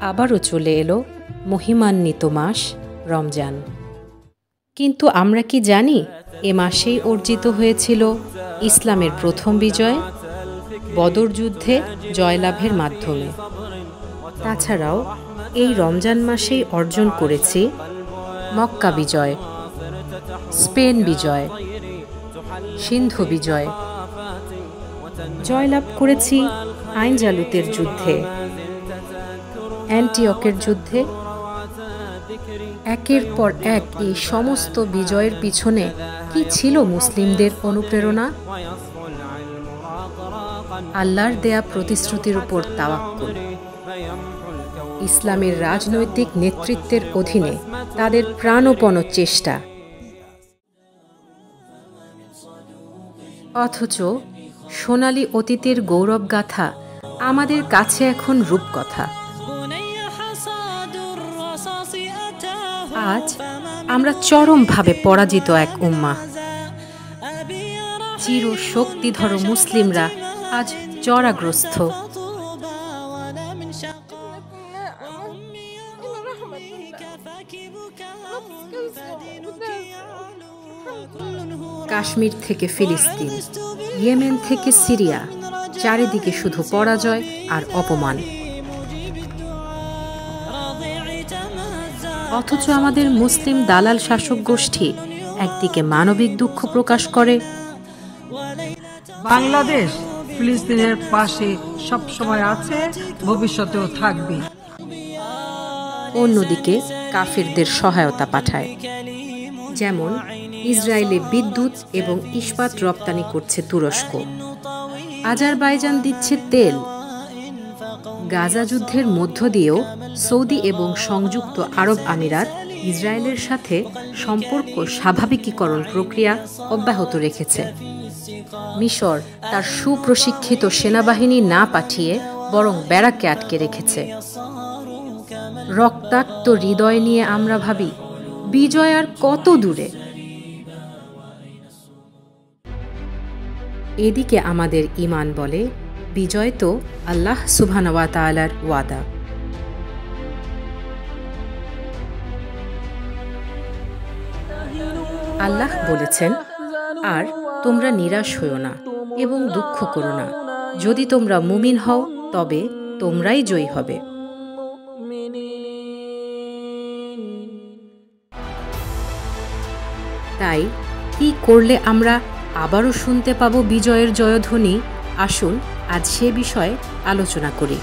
আবারও চলে এলো মহিমান্বিত মাস রমজান। কিন্তু আমরা কি জানি এ মাসেই অর্জিত হয়েছিল ইসলামের প্রথম বিজয়, বদর যুদ্ধে জয়লাভের মাধ্যমে। তাছাড়াও এই রমজান মাসেই অর্জন করেছি মক্কা বিজয়, স্পেন বিজয়, সিন্ধু বিজয়, জয়লাভ করেছি আইনজালুতের যুদ্ধে, অ্যান্টিওকের যুদ্ধে। একের পর এক এই সমস্ত বিজয়ের পিছনে কি ছিল মুসলিমদের অনুপ্রেরণা? আল্লাহর দেয়া প্রতিশ্রুতির উপর তাওয়াক্কুল। ইসলামের রাজনৈতিক নেতৃত্বের অধীনে তাদের প্রাণপণ চেষ্টা। অথচ সোনালী অতীতের গৌরবগাথা আমাদের কাছে এখন রূপকথা। আজ আমরা চরমভাবে পরাজিত এক উম্মাহ। চির শক্তিধর মুসলিমরা আজ জরাগ্রস্ত। কাশ্মীর থেকে ফিলিস্তিন, ইয়েমেন থেকে সিরিয়া, চারিদিকে শুধু পরাজয় আর অপমান। অথচ আমাদের মুসলিম দালাল শাসক গোষ্ঠী একদিকে মানবিক দুঃখ প্রকাশ করে, বাংলাদেশ ফিলিস্তিনের পাশে সবসময় আছে, ভবিষ্যতেও থাকবে। অন্যদিকে কাফিরদের সহায়তা পাঠায়। যেমন ইসরায়েলে বিদ্যুৎ এবং ইস্পাত রপ্তানি করছে তুরস্ক, আজারবাইজান দিচ্ছে তেল। গাজা যুদ্ধের মধ্য দিয়েও সৌদি এবং সংযুক্ত আরব আমিরাত ইসরায়েলের সাথে সম্পর্ক স্বাভাবিকীকরণ প্রক্রিয়া অব্যাহত রেখেছে। মিশর তার সুপ্রশিক্ষিত সেনাবাহিনী না পাঠিয়ে বরং ব্যারাকে আটকে রেখেছে। রক্তাক্ত হৃদয় নিয়ে আমরা ভাবি বিজয় আর কত দূরে। এদিকে আমাদের ঈমান বলে বিজয় তো আল্লাহ সুবহানাহু ওয়া তাআলার ওয়াদা। আল্লাহ বলেছেন, আর তোমরা নিরাশ হইও না এবং দুঃখ করো না, যদি তোমরা মুমিন হও তবে তোমরাই জয়ী হবে। তাই কি করলে আমরা আবারও শুনতে পাবো বিজয়ের জয়ধ্বনি? আসুন আজ সে বিষয়ে আলোচনা করি।